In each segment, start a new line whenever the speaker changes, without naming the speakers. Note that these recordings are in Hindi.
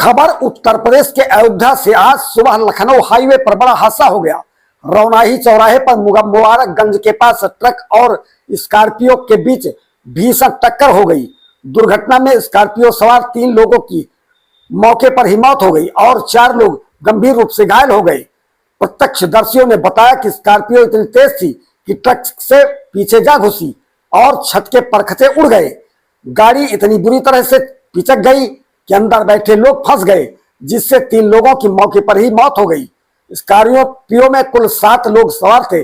खबर उत्तर प्रदेश के अयोध्या से। आज सुबह लखनऊ हाईवे पर बड़ा हादसा हो गया। रौनाही चौराहे पर मुबारकगंज के पास ट्रक और स्कॉर्पियो के बीच भीषण टक्कर हो गई। दुर्घटना में स्कॉर्पियो सवार 3 लोगों की मौके पर ही मौत हो गई और 4 लोग गंभीर रूप से घायल हो गए। प्रत्यक्षदर्शियों ने बताया कि स्कॉर्पियो इतनी तेज थी कि ट्रक से पीछे जा घुसी और छत के परखचे उड़ गए। गाड़ी इतनी बुरी तरह से पिचक गई कि अंदर बैठे लोग फंस गए, जिससे 3 लोगों की मौके पर ही मौत हो गई। स्कॉर्पियो में कुल 7 लोग सवार थे।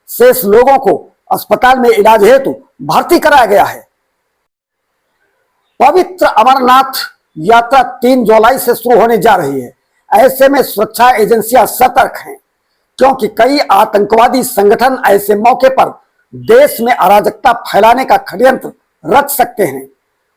शेष लोगों को अस्पताल में इलाज हेतु भर्ती कराया गया है। पवित्र अमरनाथ यात्रा 3 जुलाई से शुरू होने जा रही है। ऐसे में सुरक्षा एजेंसियां सतर्क हैं, क्योंकि कई आतंकवादी संगठन ऐसे मौके पर देश में अराजकता फैलाने का षड्यंत्र रच सकते हैं।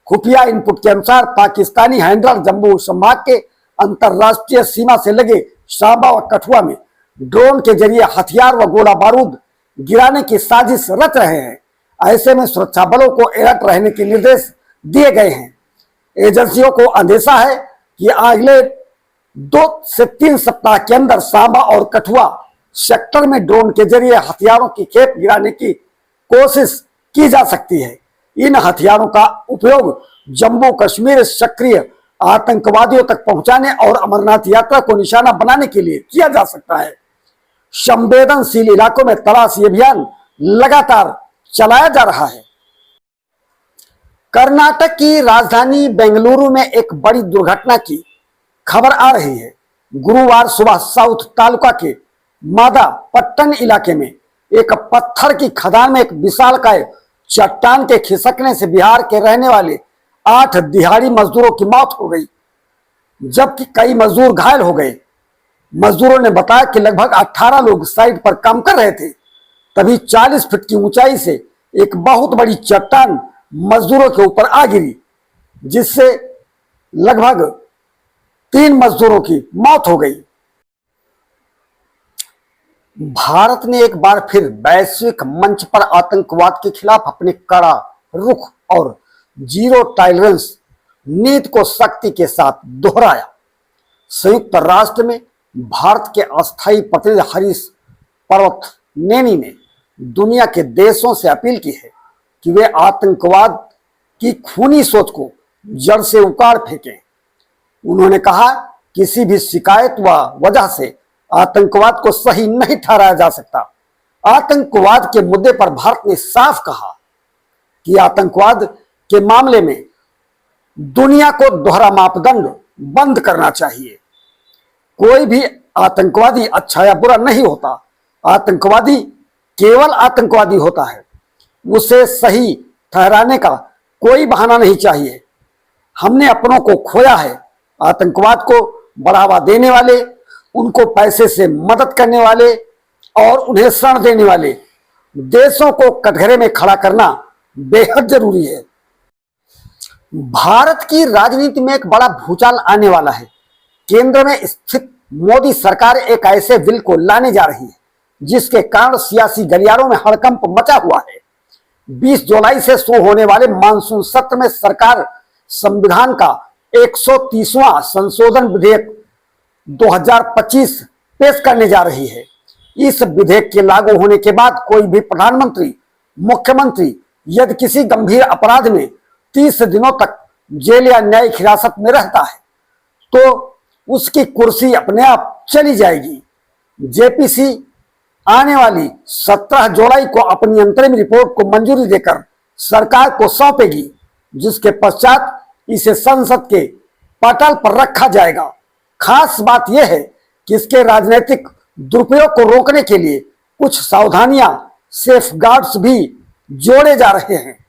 खुफिया इनपुट के अनुसार पाकिस्तानी हैंडलर जम्मू संभाग के अंतरराष्ट्रीय सीमा से लगे सांबा व कठुआ में ड्रोन के जरिए हथियार व गोला बारूद गिराने की साजिश रच रहे हैं। ऐसे में सुरक्षा बलों को अलर्ट रहने के निर्देश दिए गए हैं। एजेंसियों को अंदेशा है कि अगले 2 से 3 सप्ताह के अंदर सांबा और कठुआ सेक्टर में ड्रोन के जरिए हथियारों की खेप गिराने की कोशिश की जा सकती है। इन हथियारों का उपयोग जम्मू कश्मीर सक्रिय आतंकवादियों तक पहुंचाने और अमरनाथ यात्रा को निशाना बनाने के लिए किया जा सकता है। संवेदनशील इलाकों में तलाशी अभियान लगातार चलाया जा रहा है। कर्नाटक की राजधानी बेंगलुरु में एक बड़ी दुर्घटना की खबर आ रही है। गुरुवार सुबह साउथ तालुका के मादा पट्टन इलाके में एक पत्थर की खदान में एक विशालकाय चट्टान के खिसकने से बिहार के रहने वाले 8 दिहाड़ी मजदूरों की मौत हो गई, जबकि कई मजदूर घायल हो गए। मजदूरों ने बताया कि लगभग 18 लोग साइट पर काम कर रहे थे, तभी 40 फीट की ऊंचाई से एक बहुत बड़ी चट्टान मजदूरों के ऊपर आ गिरी, जिससे लगभग 3 मजदूरों की मौत हो गई। भारत ने एक बार फिर वैश्विक मंच पर आतंकवाद के खिलाफ अपने कड़ा रुख और जीरो टॉलरेंस नीति को सख्ती के साथ दोहराया। संयुक्त राष्ट्र में भारत के अस्थायी प्रतिनिधि हरीश पर्वतनेनी ने दुनिया के देशों से अपील की है कि वे आतंकवाद की खूनी सोच को जड़ से उखाड़ फेंकें। उन्होंने कहा, किसी भी शिकायत व वजह से आतंकवाद को सही नहीं ठहराया जा सकता। आतंकवाद के मुद्दे पर भारत ने साफ कहा कि आतंकवाद के मामले में दुनिया को दोहरा मापदंड बंद करना चाहिए। कोई भी आतंकवादी अच्छा या बुरा नहीं होता। आतंकवादी केवल आतंकवादी होता है। उसे सही ठहराने का कोई बहाना नहीं चाहिए। हमने अपनों को खोया है। आतंकवाद को बढ़ावा देने वाले, उनको पैसे से मदद करने वाले और उन्हें शरण देने वाले देशों को कटघरे में खड़ा करना बेहद जरूरी है। भारत की राजनीति में एक बड़ा भूचाल आने वाला है। केंद्र में स्थित मोदी सरकार एक ऐसे बिल को लाने जा रही है जिसके कारण सियासी गलियारों में हड़कंप मचा हुआ है। 20 जुलाई से शुरू होने वाले मानसून सत्र में सरकार संविधान का 130वां संशोधन विधेयक 2025 पेश करने जा रही है। इस विधेयक के लागू होने के बाद कोई भी प्रधानमंत्री, मुख्यमंत्री यदि किसी गंभीर अपराध में 30 दिनों तक जेल या न्यायिक हिरासत में रहता है तो उसकी कुर्सी अपने आप चली जाएगी। जेपीसी आने वाली 17 जुलाई को अपनी अंतरिम रिपोर्ट को मंजूरी देकर सरकार को सौंपेगी, जिसके पश्चात इसे संसद के पटल पर रखा जाएगा। खास बात यह है कि इसके राजनीतिक दुरुपयोग को रोकने के लिए कुछ सावधानियां, सेफ गार्ड्स भी जोड़े जा रहे हैं।